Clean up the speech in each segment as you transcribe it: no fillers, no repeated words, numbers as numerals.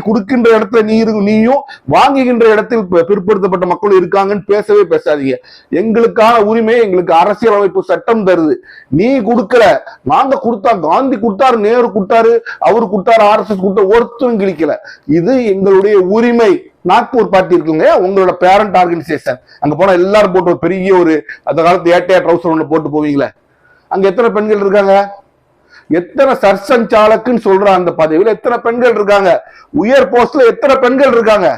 கொடுக்கின்ற இடத்துல நீயும் வாங்குகின்ற இடத்தில் பிற்படுத்தப்பட்ட மக்கள் இருக்காங்கன்னு பேசவே பேசாதீங்க. எங்களுக்கான உரிமை எங்களுக்கு அரசியலமைப்பு சட்டம் தருது. நீ கொடுக்கல, நாங்க கொடுத்தா, காந்தி கொடுத்தாரு, நேரு கொடுத்தாரு, அவரு கொடுத்தாரு, RSS கொடுத்தாரு, ஒருத்தரும் கிழிக்கல. இது எங்களுடைய உரிமை. நாக்பூர் பார்ட்டி இருக்குங்க, உங்களோட பேரண்ட் ஆர்கனைசேஷன். அங்க போனா எல்லாரும் போட்டு ஒரு பெரிய ஒரு அந்த காலத்து ஏட்டையா ட்ரௌசர் ஒண்ணு போட்டு போவீங்களே, அங்க எத்தனை பெண்கள் இருக்காங்க? எத்தனை சர்சன் சாலக்குன்னு சொல்ற அந்த பதவியில் எத்தனை பெண்கள் இருக்காங்க? உயர் போஸ்ட்ல எத்தனை பெண்கள் இருக்காங்க?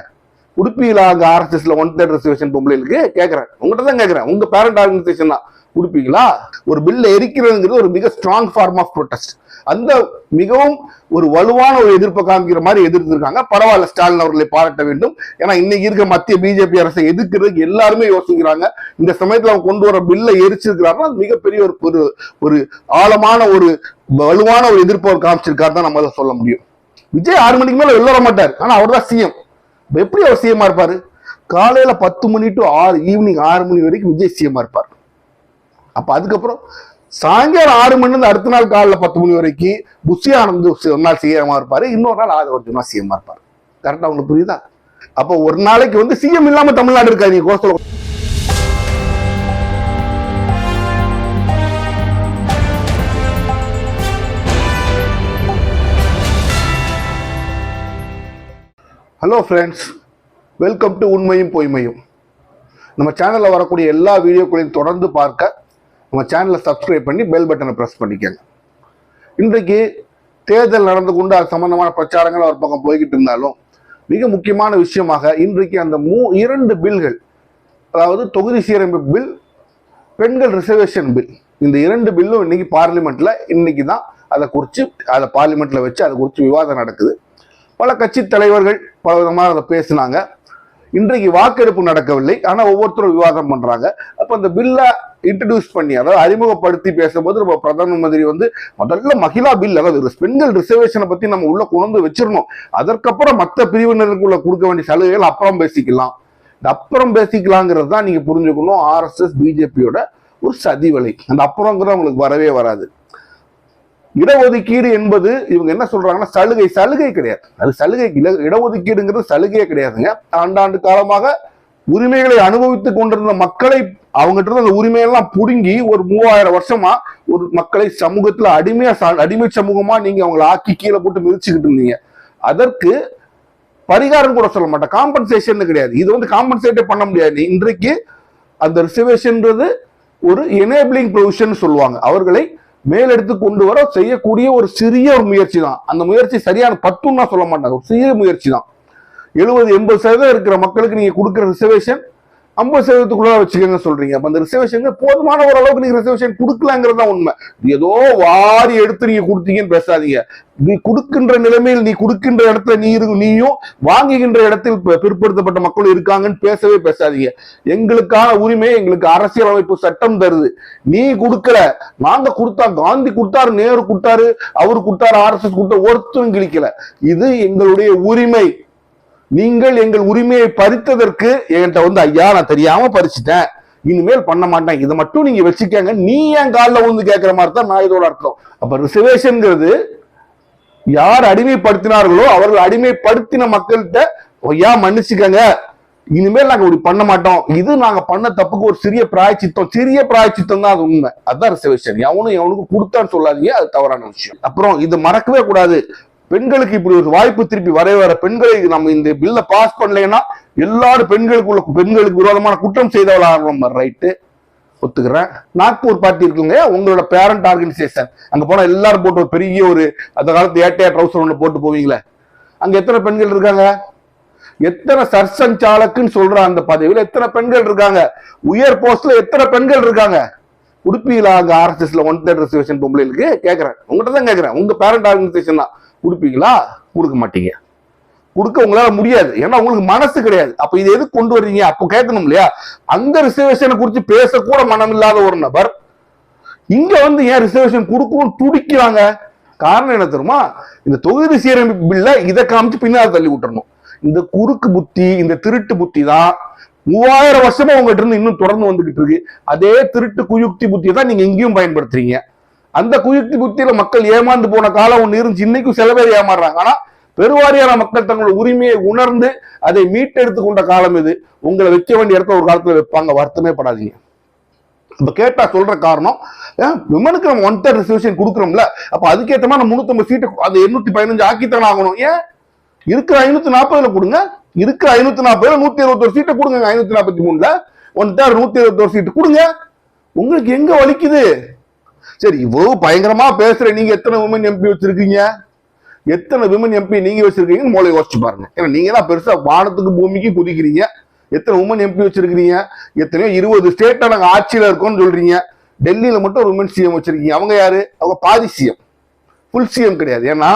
உடுப்பீங்களா அங்க RSSல 1/3 ரிசர்வேஷன் பொம்பளைகளுக்கு? கேட்கிறேன், உங்ககிட்ட தான் கேட்கிறேன். உங்க பேரண்ட் ஆர்கனைசேஷன் தான் கொடுப்பீங்களா? ஒரு பில்ல எரிக்கிறதுங்கிறது ஒரு மிக ஸ்ட்ராங் ஃபார்ம் ஆஃப் ப்ரொடெஸ்ட். அந்த மிகவும் ஒரு வலுவான ஒரு எதிர்ப்பை காமிக்கிற மாதிரி எதிர்த்திருக்காங்க. பரவாயில்ல, ஸ்டாலின் அவர்களை பாராட்ட வேண்டும். ஏன்னா இன்னைக்கு இருக்க மத்திய பிஜேபி அரசை எதிர்க்கிறதுக்கு எல்லாருமே யோசிக்கிறாங்க. இந்த சமயத்துல அவங்க கொண்டு வர பில்லை எரிச்சிருக்கிறாங்கன்னா அது மிகப்பெரிய ஒரு ஆழமான ஒரு வலுவான ஒரு எதிர்ப்பை காமிச்சிருக்காரு தான் நம்ம சொல்ல முடியும். விஜய் 6 மணிக்கு மேல வெளில வர மாட்டார், ஆனா அவர் தான் சிஎம். எப்படி அவர் சிஎம்மா இருப்பாரு? காலையில 10 மணி டு ஈவினிங் 6 மணி வரைக்கும் விஜய் சிஎம்மா இருப்பார். அப்ப அதுக்கப்புறம் சாயங்காலம் 6 மணி இருந்து அடுத்த நாள் காலைல 10 மணி வரைக்கும் புஷி ஆனந்த் ஒரு நாள் சிஎம்மா இருப்பாரு, இன்னொரு நாள் ஆதவர்ஜுனா சிஎம்மா இருப்பாரு. கரெக்டா உங்களுக்கு புரியுதா? அப்ப ஒரு நாளைக்கு வந்து சிஎம் இல்லாம தமிழ்நாடு இருக்காது. நீங்க coastal hello friends, welcome to உண்மையும் பொய்மையும். நம்ம சேனலில் வரக்கூடிய எல்லா வீடியோக்களையும் தொடர்ந்து பார்க்க நம்ம சேனலை சப்ஸ்கிரைப் பண்ணி பெல் பட்டனை ப்ரெஸ் பண்ணிக்கங்க. இன்றைக்கு தேர்தல் நடந்து கொண்டு அது சம்பந்தமான பிரச்சாரங்கள் ஒரு பக்கம் போய்கிட்டு இருந்தாலும் மிக முக்கியமான விஷயமாக இன்றைக்கு அந்த 2 பில்கள், அதாவது தொகுதி சீரமைப்பு பில், பெண்கள் ரிசர்வேஷன் பில், இந்த 2 பில்லும் இன்னைக்கு பார்லிமெண்ட்ல இன்னைக்கு தான் அதை பார்லிமெண்ட்ல வச்சு அதை குறித்து விவாதம் நடக்குது. பல கட்சி தலைவர்கள் பல விதமாக அதை பேசினாங்க. இன்றைக்கு வாக்கெடுப்பு நடக்கவில்லை, ஆனா ஒவ்வொருத்தரும் விவாதம் பண்றாங்க. அப்ப அந்த பில்லை இன்ட்ரடியூஸ் பண்ணி, அதாவது அறிமுகப்படுத்தி பேசும்போது நம்ம பிரதம மந்திரி வந்து முதல்ல மகிழா பில், அதாவது பெண்கள் ரிசர்வேஷனை பத்தி நம்ம உள்ள கொண்டு வச்சிடணும். அதற்கப்புறம் மற்ற பிரிவினருக்குள்ள கொடுக்க வேண்டிய சலுகைகள் அப்புறம் பேசிக்கலாம். இந்த அப்புறம் பேசிக்கலாங்கிறது தான் நீங்க புரிஞ்சுக்கணும். RSS பிஜேபியோட ஒரு சதிவலை. அந்த அப்புறங்கிறது உங்களுக்கு வரவே வராது. இடஒதுக்கீடு என்பது இவங்க என்ன சொல்றாங்கன்னா சலுகை கிடையாது. அது சலுகை இடஒதுக்கீடுங்கிறது சலுகையே கிடையாதுங்க. ஆண்டாண்டு காலமாக உரிமைகளை அனுபவித்துக் கொண்டிருந்த மக்களை அவங்ககிட்ட இருந்து அந்த உரிமையெல்லாம் புடுங்கி ஒரு 3000 வருஷமா ஒரு மக்களை சமூகத்துல அடிமை சமூகமா நீங்க அவங்களை ஆக்கி கீழே போட்டு மிதிச்சுக்கிட்டு இருந்தீங்க. அதற்கு பரிகாரம் கூட சொல்ல மாட்டேன், காம்பன்சேஷன் கிடையாது. இது வந்து காம்பன்சேட்டே பண்ண முடியாது. இன்றைக்கு அந்த ரிசர்வேஷன்ன்றது ஒரு எனேபிளிங் ப்ரொவிஷன் சொல்லுவாங்க. அவர்களை மேலெடுத்து கொண்டு வர செய்யக்கூடிய ஒரு சிறிய ஒரு முயற்சி தான். அந்த முயற்சி சரியான 10 சொல்ல மாட்டாங்க, ஒரு சிறிய முயற்சி தான். 70-80% இருக்கிற மக்களுக்கு நீங்க கொடுக்குற ரிசர்வேஷன் 50%க்குள்ள வச்சுக்கோங்க சொல்றீங்க. அப்ப அந்த ரிசர்வேஷன் போதுமான ஓரளவுக்கு நீங்க ரிசர்வேஷன் கொடுக்கலாங்கிறது தான் உண்மை. ஏதோ வாரி எடுத்து நீங்க கொடுத்தீங்கன்னு பேசாதீங்க. நீ கொடுக்கின்ற நிலைமையில் நீ கொடுக்கின்ற இடத்துல நீயும் வாங்குகின்ற இடத்தில் பிற்படுத்தப்பட்ட மக்கள் இருக்காங்கன்னு பேசவே பேசாதீங்க. எங்களுக்கான உரிமை எங்களுக்கு அரசியலமைப்பு சட்டம் தருது. நீ கொடுக்கல, நாங்க கொடுத்தா, காந்தி கொடுத்தாரு, நேரு கொடுத்தாரு, அவரு கொடுத்தாரு, RSS கொடுத்தாரு, ஒருத்தரும் கிழிக்கல. இது எங்களுடைய உரிமை. நீங்கள் எங்கள் உரிமையை பறித்ததற்கு என்கிட்ட வந்து ஐயா நான் தெரியாம பறிச்சுட்டேன், இனிமேல் பண்ண மாட்டேன், இதை மட்டும் நீங்க வச்சுக்கங்க, நீ என் காலில் வந்து கேட்கிற மாதிரி தான் நான் இதோட அர்த்தம். அப்ப ரிசர்வேஷன்ங்கிறது யார் அடிமைப்படுத்தினார்களோ அவர்கள் அடிமைப்படுத்தின மக்கள்கிட்ட ஐயா மன்னிச்சுக்கங்க, இனிமேல் நாங்க இப்படி பண்ண மாட்டோம், இது நாங்க பண்ண தப்புக்கு ஒரு சிறிய பிராயச்சித்தம் தான் அது உண்மை. அதுதான் ரிசர்வேஷன். எவனுக்கு கொடுத்தான்னு சொல்லாதீங்க, அது தவறான விஷயம். அப்புறம் இது மறக்கவே கூடாது. பெண்களுக்கு இப்படி ஒரு வாய்ப்பு திருப்பி வர பெண்களை நம்ம இந்த பில்ல பாஸ் பண்ணலைன்னா எல்லாரும் பெண்களுக்கு விரோதமான குற்றம் செய்தவளாக ரைட்டு ஒத்துக்கிறேன். நாக்பூர் பார்ட்டி இருக்குங்க, உங்களோட பேரண்ட் ஆர்கனைசேஷன். அங்க போனா எல்லாரும் போட்டு ஒரு பெரிய ஒரு அந்த காலத்து ஏட்டையா ட்ரௌசர் ஒண்ணு போட்டு போவீங்களே, அங்க எத்தனை பெண்கள் இருக்காங்க? எத்தனை சர்சன் சாலக்குன்னு சொல்ற அந்த பதவியில் எத்தனை பெண்கள் இருக்காங்க? உயர் போஸ்ட்ல எத்தனை பெண்கள் இருக்காங்க? உடுப்பீங்களா அங்க RSSல 1/3 ரிசர்வேஷன் பொம்பளைகளுக்கு? கேட்கிறேன், உங்ககிட்ட தான் கேட்கிறேன். உங்க பேரண்ட் ஆர்கனைசேஷன் தான் கொடுப்பீங்களா? கொடுக்க மாட்டீங்க. கொடுக்க உங்களால முடியாது, ஏன்னா உங்களுக்கு மனசு கிடையாது. அப்ப இது எதுக்கு கொண்டு வர்றீங்க? அப்போ கேட்கணும் இல்லையா? அந்த ரிசர்வேஷனை குறித்து பேசக்கூட மனம் இல்லாத ஒரு நபர் இங்க வந்து ஏன் ரிசர்வேஷன் கொடுக்கணும்னு துடிக்கிறாங்க? காரணம் என்ன தெரியுமா? இந்த தொகுதி சீரமைப்பு பில்ல இதை காமிச்சு பின்னால் தள்ளி விட்டுறணும். இந்த குறுக்கு புத்தி, இந்த திருட்டு புத்தி தான் 3000 வருஷமா உங்ககிட்ட இருந்து இன்னும் தொடர்ந்து வந்துகிட்டு இருக்கு. அதே திருட்டு குயுக்தி புத்தியை தான் நீங்க இங்கேயும் பயன்படுத்துறீங்க. அந்த குயுக்தி புத்தியில மக்கள் ஏமாந்து போன காலம் ஒண்ணு இருந்துச்சு. இன்னைக்கும் சில பேர் ஏமாறுறாங்க. ஆனா பெருவாரியான மக்கள் தங்களோட உரிமையை உணர்ந்து அதை மீட்டெடுத்து கொண்ட காலம் இது. உங்களை வைக்க வேண்டிய இடத்துல ஒரு காலத்துல வைப்பாங்க, வருத்தமே படாதீங்க. இப்ப கேட்டா சொல்ற காரணம், விமனுக்கு நம்ம 1/3 ரிசர்வேஷன் கொடுக்குறோம்ல, அப்ப அதுக்கேற்ற மாதிரி 350 சீட்டு அது 815 ஆக்கித்தான் ஆகணும். ஏன் இருக்கிற 540 கொடுங்க, இருக்கிற 540 121 சீட்டை கொடுங்க. 543ல 1/3 121 சீட்டு கொடுங்க. உங்களுக்கு எங்க வலிக்குது? சரி, இவ்வளவு பயங்கரமா பேசுற நீங்க எத்தனை விமன் எம்பி வச்சிருக்கீங்க? எத்தனை விமன் எம்பி நீங்க வச்சிருக்கீங்கன்னு மூளை யோசிச்சு பாருங்க. ஏன்னா நீங்க தான் பெருசா வானத்துக்கு பூமிக்கு குதிக்கிறீங்க. எத்தனை உமன் எம்பி வச்சிருக்கீங்க? எத்தனையோ 20 ஸ்டேட்ல நாங்க ஆட்சியில இருக்கோம்னு சொல்றீங்க. டெல்லியில மட்டும் ஒரு உமன் சிஎம் வச்சிருக்கீங்க. அவங்க யாரு? அவங்க பாதி சிஎம், ஃபுல் சிஎம் கிடையாது. ஏன்னா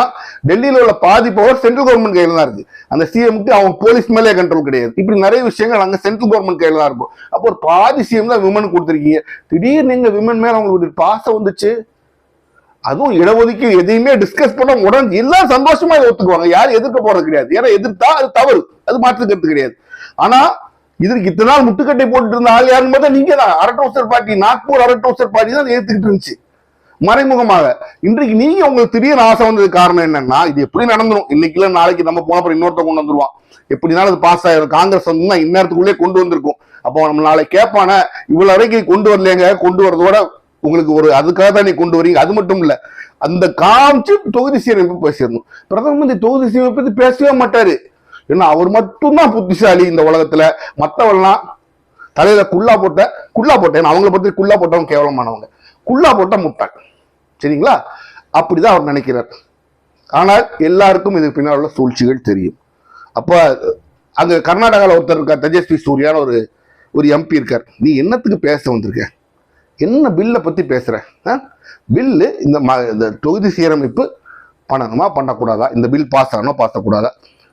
டெல்லியில உள்ள பாதி பவர் சென்ட்ரல் கவர்மெண்ட் கையில தான் இருக்கு. அந்த சிஎம்க்கு அவங்க போலீஸ் மேலே கண்ட்ரோல் கிடையாது. இப்படி நிறைய விஷயங்கள் அங்க சென்ட்ரல் கவர்மெண்ட் கையில தான் இருக்கும். அப்போ ஒரு பாதி சிஎம் தான் விமன் கொடுத்துருக்கீங்க. திடீர்னு நீங்க விமன் மேல அவங்களுக்கு பாசம் வந்துச்சு, அதுவும் இடஒதுக்கீடு எதையுமே டிஸ்கஸ் பண்ண உடனே எல்லாம் சந்தோஷமா இதை ஒத்துக்குவாங்க. யாரும் எதிர்க்க போறது கிடையாது. ஏன்னா எதிர்த்தா அது தவறு, அது மாற்றுக்கிறது கிடையாது. ஆனா இதற்கு இத்தனை நாள் முட்டுக்கட்டை போட்டு இருந்த ஆள் யாருன்னு பார்த்தா நீங்க தான். அரட்டோசர் பார்ட்டி, நாக்பூர் அரட்டோசர் பார்ட்டி தான் ஏத்துக்கிட்டு இருந்துச்சு மறைமுகமாக. இன்றைக்கு நீங்க உங்களுக்கு திடீர்னு ஆசை வந்தது காரணம் என்னன்னா, இது எப்படி நடந்துரும், இன்னைக்கு இல்ல நாளைக்கு நம்ம போன அப்புறம் இன்னொருத்த கொண்டு வந்துருவான், எப்படினாலும் அது பாஸ் ஆயிரும். காங்கிரஸ் வந்து இந்நேரத்துக்குள்ளே கொண்டு வந்திருக்கும். அப்போ நம்ம நாளைக்கு கேட்பான, இவ்வளவு வரைக்கும் கொண்டு வரலங்க, கொண்டு வரதோட உங்களுக்கு ஒரு அதுக்காக தான் நீ கொண்டு வரீங்க. அது மட்டும் இல்ல, அந்த காமிச்சு தொகுதி சீரமைப்பு பேசிடணும். பிரதம மந்திரி தொகுதி சீரமைப்பு பத்தி பேசவே மாட்டாரு. ஏன்னா அவர் மட்டும்தான் புத்திசாலி இந்த உலகத்துல. மற்றவெல்லாம் தலையில குள்ளா போட்டேன் அவங்களை பத்தி குள்ளா போட்டவங்க கேவலமானவங்க, குள்ளா போட்ட முட்டாள். சரிங்களா? அப்படிதான் அவர் நினைக்கிறார். ஆனால் எல்லாருக்கும் இதுக்கு பின்னால் உள்ள சூழ்ச்சிகள் தெரியும். அப்ப அங்க கர்நாடகாவில் ஒருத்தர் இருக்கார், தேஜஸ்வி சூர்யான்னு ஒரு எம்பி இருக்கார். நீ என்னத்துக்கு பேச வந்திருக்க? என்ன பில்லை பத்தி பேசுற? பில்லு இந்த தொகுதி சீரமைப்பு பண்ணணுமா பண்ணக்கூடாதா? இந்த பில் பாஸ் ஆகணுமா பாஸ் ஆகக்கூடாதா?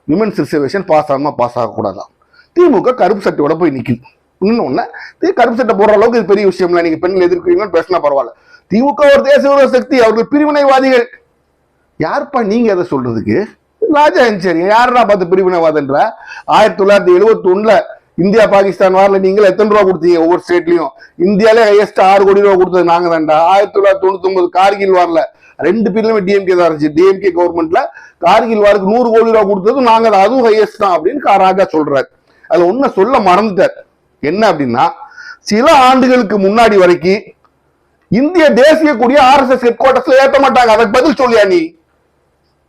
விமன்ஸ் ரிசர்வேஷன் பாஸ் ஆகணுமா பாஸ் ஆகக்கூடாதா? திமுக கருப்பு சட்டையோட போய் நிக்குது. இன்னொன்னு, கருப்பு சட்டை போடுற அளவுக்கு இது பெரிய விஷயம் இல்லை. நீங்க பெண்கள் எதிர்க்கிறீங்கன்னு பேசினா பரவாயில்ல. திமுக ஒரு தேச விரோத சக்தி, அவர்கள் பிரிவினைவாதிகள். யாருப்பா நீங்க அதை சொல்றதுக்கு? ராஜா சரி, யாரா பார்த்து பிரிவினைவாதன்ற? 1971 இந்தியா பாகிஸ்தான் வாரில் நீங்கள் எத்தனை ரூபா கொடுத்தீங்க? ஒவ்வொரு ஸ்டேட்லயும் இந்தியாலே ஹையஸ்ட் 6 கோடி ரூபா கொடுத்தது நாங்க தான்டா. 1999 கார்கில் வார்ல 2 பேர்லயுமே டிஎம்கே தான் இருந்துச்சு. டிஎம்கே கவர்மெண்ட்ல கார்கில் வாருக்கு 100 கோடி ரூபா கொடுத்தது நாங்க தான், அதுவும் ஹையஸ்ட் தான் அப்படின்னு ராஜா சொல்றாரு. அதுல ஒன்ன சொல்ல மறந்துட்டார். என்ன அப்படின்னா, சில ஆண்டுகளுக்கு முன்னாடி வரைக்கும் இந்திய தேசிய கொடிய RSS ஹெட் குவார்டர்ஸ்ல ஏற்ற மாட்டாங்க. அதுக்கு பதில் சொல்லியா நீ?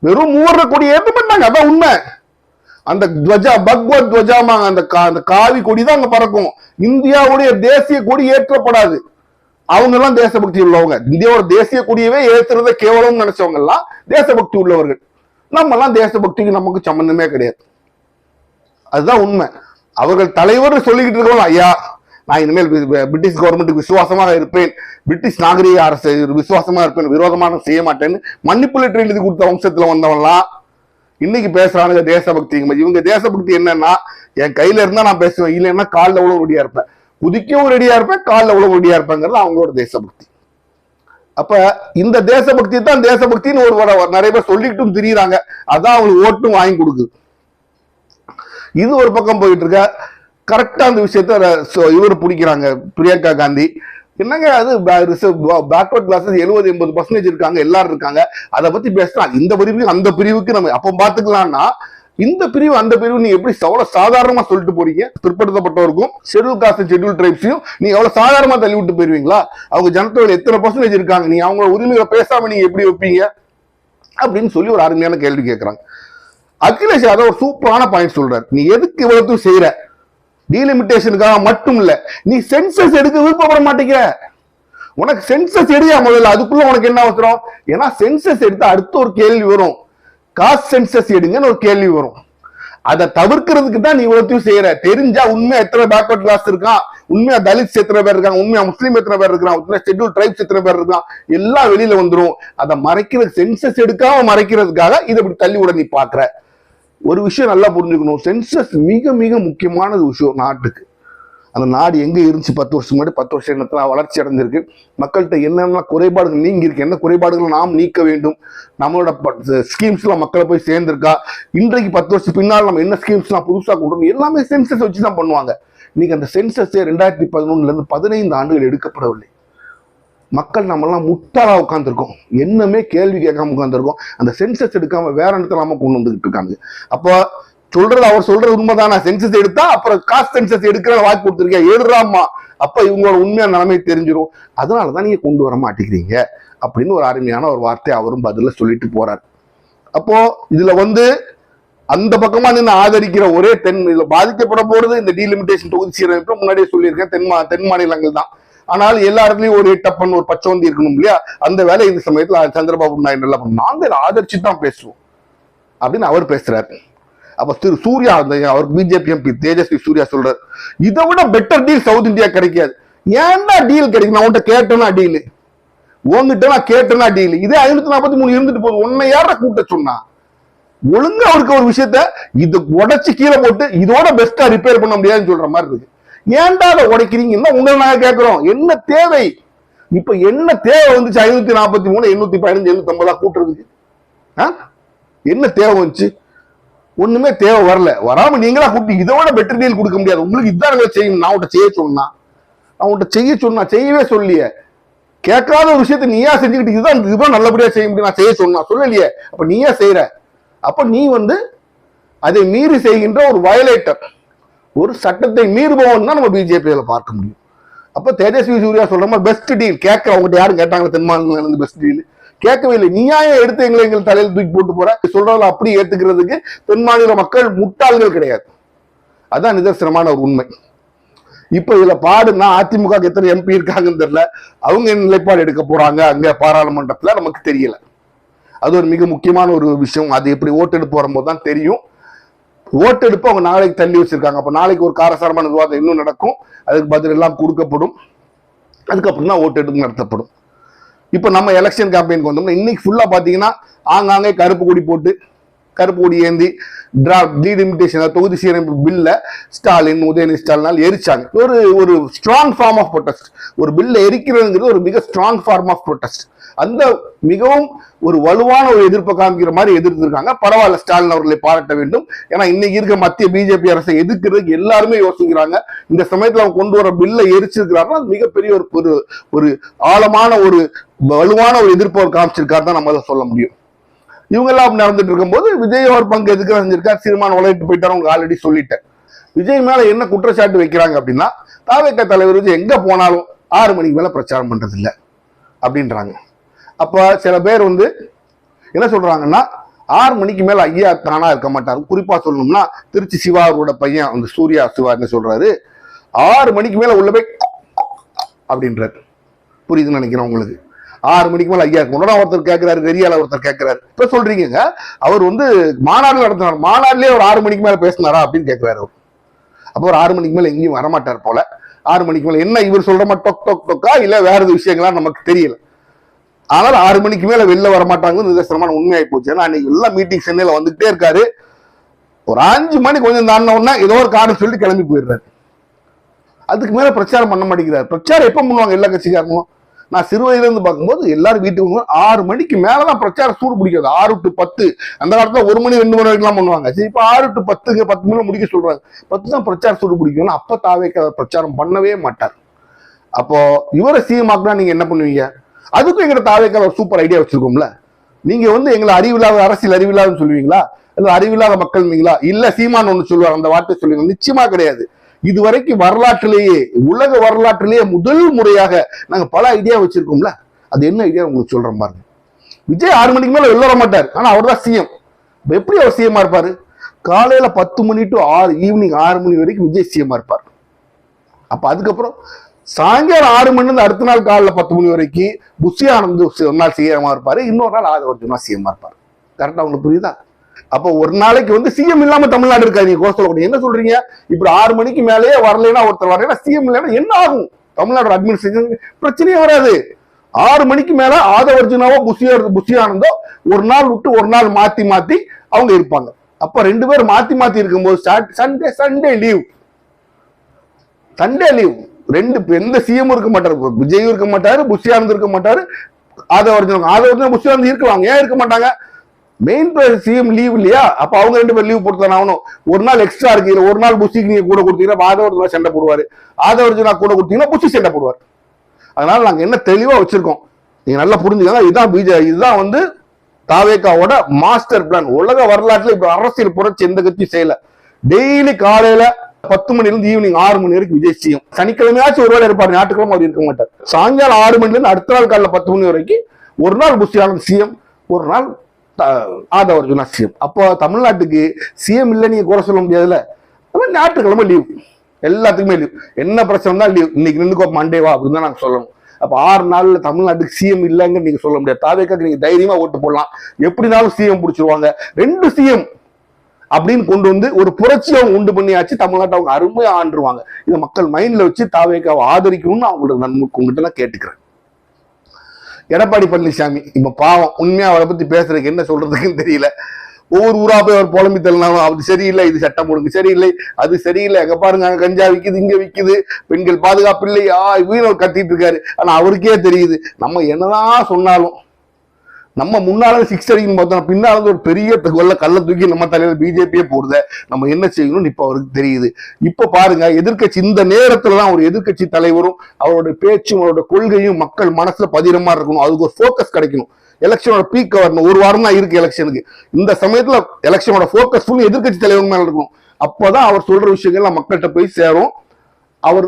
வெறும் மூவர கொடி ஏற்ற மாட்டாங்க, அதான் உண்மை. அந்த துவஜா, பக்வத் துவஜாமாங்க, அந்த காவி கொடி தான் அங்க பறக்கும். இந்தியாவுடைய தேசிய கொடி ஏற்றப்படாது. அவங்க எல்லாம் தேசபக்தி உள்ளவங்க. இந்தியாவோட தேசிய கொடியவே ஏற்றுறத கேவலம் நினைச்சவங்க எல்லாம் தேசபக்தி உள்ளவர்கள். நம்ம எல்லாம் தேசபக்திக்கு நமக்கு சம்பந்தமே கிடையாது. அதுதான் உண்மை. அவர்கள் தலைவர் சொல்லிக்கிட்டு இருக்கவங்க, ஐயா நான் இனிமேல் பிரிட்டிஷ் கவர்மெண்ட்டுக்கு விசுவாசமாக இருப்பேன், பிரிட்டிஷ் நாகரிக அரசு விசுவாசமா இருப்பேன், விரோதமான செய்ய மாட்டேன்னு மணிப்புலேட்டர் எழுதி கொடுத்த வம்சத்துல வந்தவன்லாம் இன்னைக்கு பேசுறானுங்க தேசபக்தி. இவங்க தேசபக்தி என்னன்னா, என் கையில இருந்தா நான் பேசுவேன், இல்லைன்னா காலில் உழவு ரெடியா இருப்பேன், குதிக்கவும் ரெடியா இருப்பேன், காலில் உழவு ரெடியா இருப்பேங்கிறது அவங்களோட தேசபக்தி. அப்ப இந்த தேசபக்தி தான் தேசபக்தின்னு நிறைய பேர் சொல்லிக்கிட்டும் திரியுறாங்க. அதான் அவங்களுக்கு ஓட்டும் வாங்கி கொடுக்குது. இது ஒரு பக்கம் போயிட்டு இருக்க. கரெக்டா அந்த விஷயத்த இவர் பிடிக்கிறாங்க, பிரியங்கா காந்தி. என்னங்க அது பேக்வர்ட் கிளாஸஸ் 70-80% இருக்காங்க, எல்லாரும் இருக்காங்க, அதை பத்தி பேசுறாங்க. இந்த பிரிவு அந்த பிரிவுக்கு நம்ம அப்ப பாத்துக்கலாம்னா, இந்த பிரிவு அந்த பிரிவு நீங்க எப்படி எவ்வளவு சாதாரணமா சொல்லிட்டு போறீங்க? பிற்படுத்தப்பட்டவருக்கும் ஷெட்யூல் காஸ்ட் ஷெட்யூல் ட்ரைப்ஸையும் நீங்க எவ்வளவு சாதாரணமா தள்ளி விட்டு போயிருவீங்களா? அவங்க ஜனத்தொகையில் எத்தனை % இருக்காங்க, நீங்க அவங்களோட உரிமைகளை பேசாம நீங்க எப்படி வைப்பீங்க அப்படின்னு சொல்லி ஒரு அருமையான கேள்வி கேட்கறாங்க. அகிலேஷ் யாதவ் ஒரு சூப்பரான பாயிண்ட் சொல்றாரு. நீ எதுக்கு இவ்வளவு செய்யற? டீலிமிட்டேஷனுக்காக மட்டும் இல்ல, நீ சென்சஸ் எடுக்க விருப்பப்பட மாட்டேங்கிற. உனக்கு சென்சஸ் எடுயா முதல்ல, அதுக்குள்ள உனக்கு என்ன அவசரம்? ஏன்னா சென்சஸ் எடுத்தா அடுத்த ஒரு கேள்வி வரும், காஸ்ட் சென்சஸ் எடுங்கன்னு ஒரு கேள்வி வரும். அதை தவிர்க்கிறதுக்கு தான் நீ இவ்வளவு செய்யற. தெரிஞ்சா உண்மையா எத்தனை பேக்வர்ட் கிளாஸ் இருக்கான், உண்மையா தலித்ஸ் எத்தனை பேர் இருக்காங்க, உண்மையா முஸ்லீம் எத்தனை பேர் இருக்கான், ஷெட்யூல் ட்ரைப்ஸ் எத்தனை பேர் இருக்கான், எல்லாம் வெளியில வந்துடும். அதை மறைக்கிறது, சென்சஸ் எடுக்காம மறைக்கிறதுக்காக இதை இப்படி தள்ளி விட நீ பாக்குற. ஒரு விஷயம் நல்லா புரிஞ்சுக்கணும், சென்சஸ் மிக மிக முக்கியமானது விஷயம் நாட்டுக்கு. அந்த நாடு எங்க இருந்துச்சு 10 வருஷம் முன்னாடி, 10 வருஷம் என்னத்துல வளர்ச்சி அடைஞ்சிருக்கு, மக்கள்கிட்ட என்னென்ன குறைபாடுகள் நீங்கி இருக்கு, என்ன குறைபாடுகளை நாம் நீக்க வேண்டும், நம்மளோட ஸ்கீம்ஸ் எல்லாம் மக்களை போய் சேர்ந்திருக்கா, இன்றைக்கு 10 வருஷம் பின்னால் நம்ம என்ன ஸ்கீம்ஸ் எல்லாம் புதுசா கொண்டு வரணும், எல்லாமே சென்சஸ் வச்சுதான் பண்ணுவாங்க. இன்னைக்கு அந்த சென்சஸ் 2011 15 ஆண்டுகள் எடுக்கப்படவில்லை. மக்கள் நம்மெல்லாம் முட்டாளா உட்காந்துருக்கோம், என்னமே கேள்வி கேட்காம உட்காந்துருக்கோம். அந்த சென்சஸ் எடுக்காம வேற இடத்துல நாம கொண்டு வந்துகிட்டு இருக்காங்க. அப்போ சொல்றது அவர் சொல்றது உண்மைதானா? சென்சஸ் எடுத்தா அப்புறம் காஸ்ட் சென்சஸ் எடுக்கிற வாய்ப்பு கொடுத்துருக்கேன், எடுறாமா. அப்ப இவங்களோட உண்மையான நிலைமை தெரிஞ்சிடும். அதனாலதான் நீங்க கொண்டு வர மாட்டேங்கிறீங்க அப்படின்னு ஒரு அருமையான ஒரு வார்த்தை அவரும் பதில சொல்லிட்டு போறார். அப்போ இதுல அந்த பக்கமா நின்று ஆதரிக்கிற ஒரே இதுல பாதிக்கப்பட போறது இந்த டீலிமிட்டேஷன் தொகுதி சீரமைப்பு. முன்னாடியே சொல்லியிருக்கேன், தென் மாநிலங்கள் தான். ஆனால் எல்லா இடத்துலயும் ஒரு எட்டப்பன் ஒரு பச்சவந்தி இருக்கணும் இல்லையா? அந்த வேலை இந்த சமயத்துல சந்திரபாபு நாயுடு நல்லா பண்ணும். நாங்க ஆதரிச்சு தான் பேசுவோம் அப்படின்னு அவர் பேசுறாரு. அப்ப திரு சூர்யா, அவர் பிஜேபி எம்பி தேஜஸ்வி சூர்யா சொல்றாரு, இதை விட பெட்டர் டீல் சவுத் இந்தியா கிடைக்காது. ஏன்னா டீல் கிடைக்கும்? நான் உன்கிட்ட கேட்டேன்னா டீல், உங்ககிட்ட நான் கேட்டேன்னா டீல். இதே 543 இருந்துட்டு போகுது. உன்னை யார கூட்ட சொன்னா? ஒழுங்கா அவருக்கு ஒரு விஷயத்த இது உடைச்சு கீழே போட்டு இதோட பெஸ்டா ரிப்பேர் பண்ண முடியாதுன்னு சொல்ற மாதிரி இருக்கு. ஏன்டா அதை உடைக்கிறீங்கன்னா உங்களை நாங்க கேட்கிறோம், என்ன தேவை? இப்ப என்ன தேவை வந்துச்சு? 543 815 850 கூட்டுறதுக்கு என்ன தேவை வந்துச்சு? ஒண்ணுமே தேவை வரல. வராம நீங்களா கூட்டி இதோட பெட்டர் டீல் கொடுக்க முடியாது. உங்களுக்கு இதான் செய்யணும். நான் உன்கிட்ட செய்ய சொன்னா செய்யவே சொல்லியே. கேட்காத ஒரு விஷயத்த நீயா செஞ்சுக்கிட்டு இதுதான் நல்லபடியா செய்ய முடியும் நான் செய்ய சொன்னா சொல்லலையே. அப்ப நீயா செய்யற. அப்ப நீ அதை மீறி செய்கின்ற ஒரு வயலேட்டர், ஒரு சட்டத்தை மீறுபவன் தான் நம்ம பிஜேபியில பார்க்க முடியும். அப்ப தேஜஸ்வி சூர்யா சொல்ற மாதிரி பெஸ்ட் டீல் கேட்க அவங்ககிட்ட யாரும் கேட்டாங்க? தென் மாநிலம் பெஸ்ட் டீல் கேட்கவே இல்லை. நீயாய எடுத்து எங்கள் தலையில் தூக்கி போட்டு போற சொல்றதுல அப்படி ஏத்துக்கிறதுக்கு தென் மாநில மக்கள் முட்டாள்கள் கிடையாது. அதான் நிதர்சனமான ஒரு உண்மை. இப்ப இதுல பாடுனா அதிமுக எத்தனை எம்பி இருக்காங்கன்னு தெரியல, அவங்க நிலைப்பாடு எடுக்க போறாங்க அங்க பாராளுமன்றத்துல நமக்கு தெரியல. அது ஒரு மிக முக்கியமான ஒரு விஷயம். அது எப்படி ஓட்டெடுப்பு வரும்போது தான் தெரியும். ஓட்டெடுப்பு அவங்க நாளைக்கு தள்ளி வச்சிருக்காங்க. அப்ப நாளைக்கு ஒரு காரசாரமான விவாதம் இன்னும் நடக்கும், அதுக்கு பதில் எல்லாம் கொடுக்கப்படும், அதுக்கப்புறம் தான் ஓட்டெடுப்பு நடத்தப்படும். இப்ப நம்ம எலெக்ஷன் கேம்பெயினுக்கு வந்தோம்னா இன்னைக்கு ஃபுல்லா பாத்தீங்கன்னா ஆங்காங்கே கருப்பு கொடி போட்டு கருப்பு கொடி ஏந்தி டீலிமிட்டேஷன் தொகுதி சீரமைப்பு பில்ல ஸ்டாலின் உதயநிதி ஸ்டாலினால் எரிச்சாங்க. ஒரு ஸ்ட்ராங் ஃபார்ம் ஆஃப் ப்ரொடெஸ்ட். ஒரு பில்ல எரிக்கிறதுங்கிறது ஒரு மிக ஸ்ட்ராங் ஃபார்ம் ஆஃப் ப்ரொடெஸ்ட். அந்த மிகவும் ஒரு வலுவான ஒரு எதிர்ப்பை காமிக்கிற மாதிரி எதிர்த்திருக்காங்க. பரவாயில்ல, ஸ்டாலின் அவர்களை பாராட்ட வேண்டும். ஏன்னா இன்னைக்கு இருக்க மத்திய பிஜேபி அரசை எதிர்க்கிறதுக்கு எல்லாருமே யோசிக்கிறாங்க. இந்த சமயத்துல அவங்க கொண்டு வர பில்லை எரிச்சிருக்கிறாருன்னா அது மிகப்பெரிய ஒரு ஆழமான ஒரு வலுவான ஒரு எதிர்ப்பு அவர் காமிச்சிருக்காரு தான் நம்ம சொல்ல முடியும். இவங்க எல்லாம் நடந்துட்டு இருக்கும்போது விஜய் அவர் பங்கு எதுக்கு செஞ்சிருக்காரு? சிறுமான உழைட்டு போயிட்டாரு. அவங்க ஆல்ரெடி சொல்லிட்டேன். விஜய் மேல என்ன குற்றச்சாட்டு வைக்கிறாங்க அப்படின்னா, தாவேக தலைவர் விஜய் எங்க போனாலும் 6 மணிக்கு மேல பிரச்சாரம் பண்றது இல்லை அப்படின்றாங்க. அப்ப சில பேர் என்ன சொல்றாங்கன்னா 6 மணிக்கு மேல ஐயா தானா இருக்க மாட்டாரு. குறிப்பா சொல்லணும்னா திருச்சி சிவா அவரோட பையன் சூர்யா சிவா என்ன சொல்றாரு, 6 மணிக்கு மேல உள்ள போய் அப்படின்றாரு. புரியுதுன்னு நினைக்கிறேன் உங்களுக்கு. 6 மணிக்கு மேல ஐயா இருக்கும். ஒருத்தர் கேட்கிறாரு, வெறியால ஒருத்தர் கேட்கிறாரு, இப்ப சொல்றீங்க அவர் மாநாடு நடத்தினார், மாநாடுலயே ஒரு 6 மணிக்கு மேல பேசினாரா அப்படின்னு கேட்கிறாரு. அப்ப ஒரு 6 மணிக்கு மேல எங்கேயும் வரமாட்டார் போல. 6 மணிக்கு மேல என்ன இவர் சொல்ற மாதிரி டொக்கா இல்ல வேற எது விஷயங்களா நமக்கு தெரியல. ஆனால் 6 மணிக்கு மேல வெளில வரமாட்டாங்கன்னு நிதர்சனமான உண்மையாகி போச்சு. ஏன்னா அன்னைக்கு எல்லாம் மீட்டிங் சென்னையில வந்துகிட்டே இருக்காரு. ஒரு 5 மணி கொஞ்சம் தாண்டின ஏதோ ஒரு காரணம் சொல்லிட்டு கிளம்பி போயிடுறாரு. அதுக்கு மேல பிரச்சாரம் பண்ண மாட்டேங்கிறாரு. பிரச்சாரம் எப்ப பண்ணுவாங்க எல்லா கட்சிக்காரங்களும்? நான் சிறு வயதுல இருந்து பார்க்கும்போது எல்லாரும் வீட்டுக்கு 6 மணிக்கு மேலதான் பிரச்சாரம் சூடு பிடிக்காது. 6 to 10 அந்த காலத்துல 1 மணி 2 மணி வரைக்கும் பண்ணுவாங்க. சரி, இப்ப 6 to 10 மணி முடிக்க சொல்றாங்க. 10 தான் பிரச்சாரம் சூடு பிடிக்கும். அப்ப தாவேக பிரச்சாரம் பண்ணவே மாட்டார். அப்போ இவரை சிஎம் ஆக்குனா நீங்க என்ன பண்ணுவீங்க? அதுக்கும் எங்க தாவேக ஒரு சூப்பர் ஐடியா வச்சிருக்கோம்ல. நீங்க எங்களை அறிவில்லாத அரசியல் அறிவில்லாதுன்னு சொல்லுவீங்களா? இல்ல அறிவில்லாத மக்கள் இல்ல சீமான் ஒண்ணு சொல்லுவாங்க, அந்த வார்த்தை சொல்லுவீங்க? நிச்சயமா கிடையாது. இதுவரைக்கும் வரலாற்றிலேயே உலக வரலாற்றிலேயே முதல் முறையாக நாங்க பல ஐடியா வச்சிருக்கோம்ல. அது என்ன ஐடியா உங்களுக்கு சொல்றேன் பாருங்க. விஜய் 6 மணிக்கு மேல வெளில வர மாட்டார். ஆனா அவர் தான் சிஎம். எப்படி அவர் சிஎம்மா இருப்பாரு? காலையில 10 மணி டு ஈவினிங் 6 மணி வரைக்கும் விஜய் சிஎம்மா இருப்பார். அப்ப அதுக்கப்புறம் சாயங்காலம் 6 மணி இருந்து அடுத்த நாள் காலைல 10 மணி வரைக்கும் புஷி ஆனந்த் ஒரு நாள் சிஎம்மா இருப்பாரு, இன்னொரு நாள் ஆதவர்ஜுனா சிஎம்மா இருப்பாரு. கரெக்டா உங்களுக்கு புரியுதா? அப்ப ஒரு நாளைக்கு சிஎம் இல்லாம தமிழ்நாடு இருக்காது. நீங்க சொல்லக்கூடிய என்ன சொல்றீங்க? இப்படி 6 மணிக்கு மேலேயே வரலைன்னா ஒருத்தர் வரலைன்னா சிஎம் இல்லைன்னா என்ன ஆகும்? தமிழ்நாடு அட்மினிஸ்ட்ரேஷன் பிரச்சனையே வராது. 6 மணிக்கு மேல ஆதவர்ஜுனாவோ புஷி ஆனந்தோ ஒரு நாள் விட்டு ஒரு நாள் மாத்தி அவங்க இருப்பாங்க. அப்ப 2 பேர் மாத்தி இருக்கும்போது சண்டே லீவ் எந்த சிஎம் இருக்க மாட்டாரு. விஜயும் இருக்க மாட்டாரு, புஷி ஆனந்த் இருக்க மாட்டாரு, ஆதவர்ஜுனா புஷி ஆனந்த் இருக்கலாம். ஏன் இருக்க மாட்டாங்க? மெயின் சிஎம் லீவ் இல்லையா? அப்ப அவங்க 2 பேர் லீவ் போட்டுதானே ஆகணும். ஒரு நாள் எக்ஸ்ட்ரா இருக்கு. ஒரு நாள் புஷிக்கு நீங்க கூட கொடுத்தீங்கன்னா ஆதவர்ஜுனா சண்டை போடுவாரு, ஆதவர்ஜுனா கூட கொடுத்தீங்கன்னா புஷி சண்டை போடுவார். அதனால நாங்க என்ன தெளிவா வச்சிருக்கோம், நீங்க நல்லா புரிஞ்சுக்கோங்க. இதுதான் வந்து தாவேகாவோட மாஸ்டர் பிளான். உலக வரலாற்றுல இப்ப அரசியல் புரட்சி எந்த கட்சியும் செய்யல. டெய்லி காலையில 10 மணில இருந்து ஈவினிங் 6 மணி வரைக்கும் விஜய் செய்யும். சனிக்கிழமையாச்சும் ஒரு வேளை இருப்பார், ஞாயிற்றுக்கிழமை அவர் இருக்க மாட்டார். சாயங்காலம் 6 மணில இருந்து அடுத்த நாள் காலைல 10 மணி வரைக்கும் ஒரு நாள் புஷி ஆனந்த் சிஎம், ஒரு நாள் ஆதவ அர்ஜுனா சிஎம். அப்போ தமிழ்நாட்டுக்கு சிஎம் இல்லை நீங்க குறை சொல்ல முடியாதுல்ல. ஞாயிற்றுக்கிழமை லீவ், எல்லாத்துக்குமே லீவ். என்ன பிரச்சனை தான் லீவ். இன்னைக்கு நின்றுக்கோ மண்டேவா அப்படின்னு தான் நாங்க சொல்லணும். அப்ப 6 நாள்ல தமிழ்நாட்டுக்கு சிஎம் இல்லைங்க நீங்க சொல்ல முடியாது. தாவேக்காக்கு நீங்க தைரியமா ஓட்டு போடலாம், எப்படினாலும் சிஎம் பிடிச்சிருவாங்க. 2 சிஎம் அப்படின்னு கொண்டு வந்து ஒரு புரட்சியை அவங்க உண்டு பண்ணியாச்சு. தமிழ்நாட்டை அவங்க அருமையா ஆண்டுருவாங்க. இதை மக்கள் மைண்ட்ல வச்சு தாவேக்காவை ஆதரிக்கணும்னு அவங்களோட நன்முக்கு உங்ககிட்ட நான் கேட்டுக்கிறேன். எடப்பாடி பழனிசாமி இப்ப பாவம், உண்மையா அவரை பத்தி பேசுறதுக்கு என்ன சொல்றதுக்குன்னு தெரியல. ஒவ்வொரு ஊரா போய் அவர் புலம்பி தள்ளினாலும் அது சரியில்லை, இது சட்டம் ஒழுங்கு சரியில்லை, அது சரியில்லை, எங்க பாருங்க கஞ்சா விக்குது, இங்க விக்குது, பெண்கள் பாதுகாப்பு இல்லையா இவங்க கத்திட்டு இருக்காரு. ஆனா அவருக்கே தெரியுது நம்ம என்னதான் சொன்னாலும் நம்ம முன்னால 6 அடிக்கணும் பார்த்தோம், பின்னால ஒரு பெரிய கல்ல தூக்கி நம்ம தலையில பிஜேபியே போடுத, நம்ம என்ன செய்யணும்னு இப்ப அவருக்கு தெரியுது. இப்ப பாருங்க, எதிர்கட்சி இந்த நேரத்துலதான் ஒரு எதிர்கட்சி தலைவரும் அவரோட பேச்சும் அவரோட கொள்கையும் மக்கள் மனசுல பதிகிற மாதிரி இருக்கணும். அதுக்கு ஒரு போக்கஸ் கிடைக்கணும். எலெக்ஷனோட பீக் வரணும். ஒரு வாரம் தான் இருக்கு எலெக்ஷனுக்கு. இந்த சமயத்துல எலெக்ஷனோட போக்கஸ் ஃபுல் எதிர்கட்சி தலைவர் மேல இருக்கணும். அப்பதான் அவர் சொல்ற விஷயங்கள்லாம் மக்கள்கிட்ட போய் சேரும்.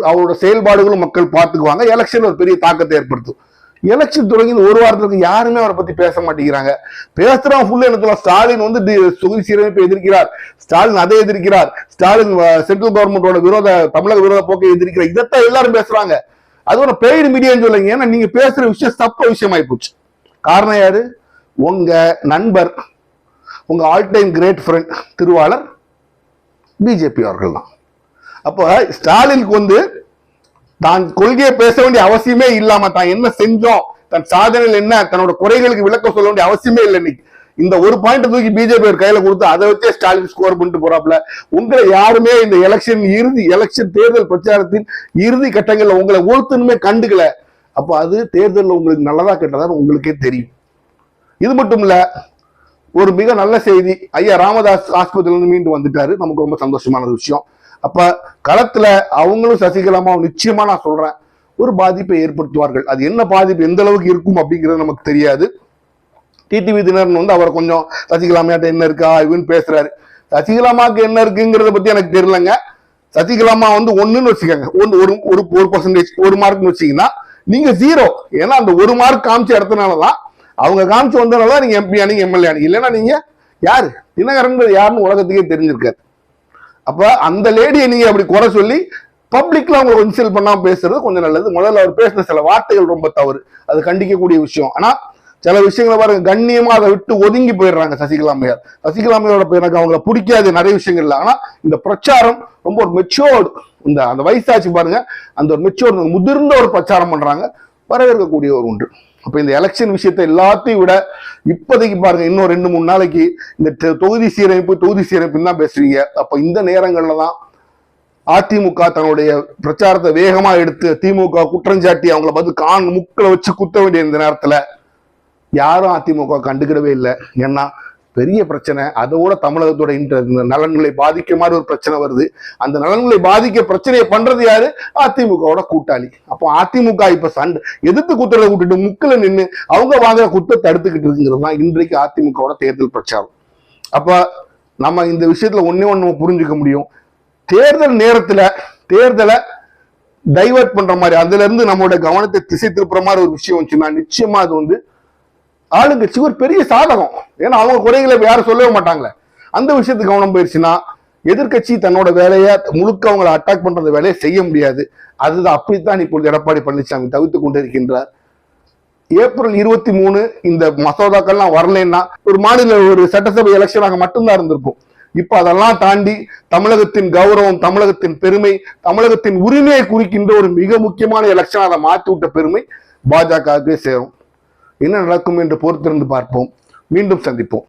அவரோட செயல்பாடுகளும் மக்கள் பார்த்துக்குவாங்க. எலெக்ஷன் ஒரு பெரிய தாக்கத்தை ஏற்படுத்தும். எலெக்ஷன் தொடங்கி ஒரு வாரத்துக்கு யாருமே அவரை பத்தி பேச மாட்டேங்கிறாங்க. பேசுறவங்க ஃபுல்லா என்ன சொல்லலாம், ஸ்டாலின் வந்து தொகுதி சீரமைப்பை எதிர்க்கிறார், ஸ்டாலின் அதை எதிர்க்கிறார், ஸ்டாலின் சென்ட்ரல் கவர்மெண்டோட தமிழக விரோத போக்கை எதிர்க்கிறார். இதைத்தான் எல்லாரும் பேசுறாங்க. அது ஒரு பெய்டு மீடியான்னு சொல்லுங்க. ஏன்னா நீங்க பேசுற விஷயம் தப்ப விஷயம் ஆயிப்போச்சு. காரணம் யாரு? உங்க நண்பர், உங்க ஆல் டைம் கிரேட் ஃப்ரெண்ட் திருவாளர் பிஜேபி அவர்கள் தான். அப்போ ஸ்டாலினுக்கு வந்து தான் கொள்கையை பேச வேண்டிய அவசியமே இல்லாம தான் என்ன செஞ்சோம், தன் சாதனையில் என்ன, தன்னோட குறைகளுக்கு விளக்கம் சொல்ல வேண்டிய அவசியமே இல்லை. இன்னைக்கு இந்த ஒரு பாயிண்ட் தூக்கி பிஜேபி கையில கொடுத்து அதை வச்சே ஸ்டாலின் ஸ்கோர் பண்ணிட்டு போறாப்ல. உங்களை யாருமே இந்த எலெக்ஷன் தேர்தல் பிரச்சாரத்தின் இறுதி கட்டங்கள்ல உங்களை ஒருத்தனுமே கண்டுக்கல. அப்ப அது தேர்தலில் உங்களுக்கு நல்லதா கெட்டதா உங்களுக்கே தெரியும். இது மட்டும் இல்ல, ஒரு மிக நல்ல செய்தி, ஐயா ராமதாஸ் ஆஸ்பத்திரியில இருந்து மீண்டு வந்துட்டாரு. நமக்கு ரொம்ப சந்தோஷமான விஷயம். அப்ப களத்துல அவங்களும் சசிகலாமாவும் நிச்சயமா நான் சொல்றேன் ஒரு பாதிப்பை ஏற்படுத்துவார்கள். அது என்ன பாதிப்பு எந்த அளவுக்கு இருக்கும் அப்படிங்கிறது நமக்கு தெரியாது. டிடிவி தினகரன் வந்து அவர் கொஞ்சம் சசிகலாமையாட்ட என்ன இருக்கா இவன்னு பேசுறாரு. சசிகலாமாவுக்கு என்ன இருக்குங்கிறத பத்தி எனக்கு தெரியலங்க. சசிகலாமா வந்து 1ன்னு வச்சுக்கோங்க, ஒரு பர்சன்டேஜ் 1 மார்க்னு வச்சீங்கன்னா நீங்க 0. ஏன்னா அந்த 1 மார்க் காமிச்ச இடத்துனாலதான், அவங்க காமிச்சு வந்ததுனால நீங்க எம்பி ஆனீங்க, எம்எல்ஏ ஆனீங்க. இல்லைன்னா நீங்க யாரு தினகரன் யாருன்னு உலகத்துக்கே தெரிஞ்சிருக்காரு. அப்ப அந்த லேடியை நீங்க அப்படி குறை சொல்லி பப்ளிக்ல அவங்க இன்சல்ட் பண்ணாம பேசுறது கொஞ்சம் நல்லது. முதல்ல அவர் பேசின சில வார்த்தைகள் ரொம்ப தவறு, அது கண்டிக்கக்கூடிய விஷயம். ஆனா சில விஷயங்களை பாருங்க, கண்ணியமா அதை விட்டு ஒதுங்கி போயிடுறாங்க சசிகலாமையார். சசிகலாமையோட எனக்கு அவங்களை பிடிக்காது நிறைய விஷயங்கள்ல. ஆனா இந்த பிரச்சாரம் ரொம்ப ஒரு மெச்சோர்டு, அந்த வயசாச்சு பாருங்க, அந்த ஒரு மெச்சோர்டு முதிர்ந்த ஒரு பிரச்சாரம் பண்றாங்க, வரவேற்கக்கூடிய ஒரு ஒன்று. அப்ப இந்த எலெக்ஷன் விஷயத்தை எல்லாத்தையும் விட இப்போதைக்கு பாருங்க, இன்னும் 2-3 நாளைக்கு இந்த தொகுதி சீரமைப்பு தான் பேசுவீங்க. அப்ப இந்த நேரங்கள்ல தான் அதிமுக தன்னுடைய பிரச்சாரத்தை வேகமா எடுத்து திமுக குற்றஞ்சாட்டி அவங்கள பார்த்து முக்களை வச்சு குத்த வேண்டிய இந்த நேரத்துல யாரும் அதிமுக கண்டுக்கிடவே இல்லை. ஏன்னா பெரிய பிரச்சனை, அதோட தமிழகத்தோட நலன்களை பாதிக்க மாதிரி ஒரு பிரச்சனை வருது. அந்த நலன்களை பாதிக்க பிரச்சனையை பண்றது யாரு? அதிமுகவோட கூட்டாளி. அப்போ அதிமுக இப்ப சண்டை எதிர்த்து குத்துறதை விட்டுட்டு முக்கில நின்று அவங்க வாங்குற குத்த தடுத்துக்கிட்டு இருக்குங்கிறது தான் இன்றைக்கு அதிமுகவோட தேர்தல் பிரச்சாரம். அப்ப நம்ம இந்த விஷயத்துல ஒண்ணு புரிஞ்சுக்க முடியும். தேர்தல் நேரத்துல தேர்தலை டைவர்ட் பண்ற மாதிரி, அதுல இருந்து நம்மளோட கவனத்தை திசை திருப்புற மாதிரி ஒரு விஷயம் வந்துச்சுன்னா நிச்சயமா அது வந்து ஆளுங்கட்சி ஒரு பெரிய சாதகம். ஏன்னா அவங்க குறைகளை யாரும் சொல்லவே மாட்டாங்களே. அந்த விஷயத்துக்கு கவனம் போயிடுச்சுன்னா எதிர்கட்சி தன்னோட வேலையை முழுக்க அவங்களை அட்டாக் பண்ற வேலையை செய்ய முடியாது. அதுதான் அப்படித்தான் இப்பொழுது எடப்பாடி பழனிசாமி தவித்துக் கொண்டிருக்கின்றார். ஏப்ரல் 23 இந்த மசோதாக்கள்லாம் வரலன்னா ஒரு மாநில ஒரு சட்டசபை எலெக்ஷனாக மட்டும்தான் இருந்திருக்கும். இப்ப அதெல்லாம் தாண்டி தமிழகத்தின் கௌரவம், தமிழகத்தின் பெருமை, தமிழகத்தின் உரிமையை குறிக்கின்ற ஒரு மிக முக்கியமான எலெக்ஷன் அதை மாற்றி விட்ட பெருமை பாஜகவுக்கு சேரும். என்ன நடக்கும் என்று பொறுத்திருந்து பார்ப்போம். மீண்டும் சந்திப்போம்.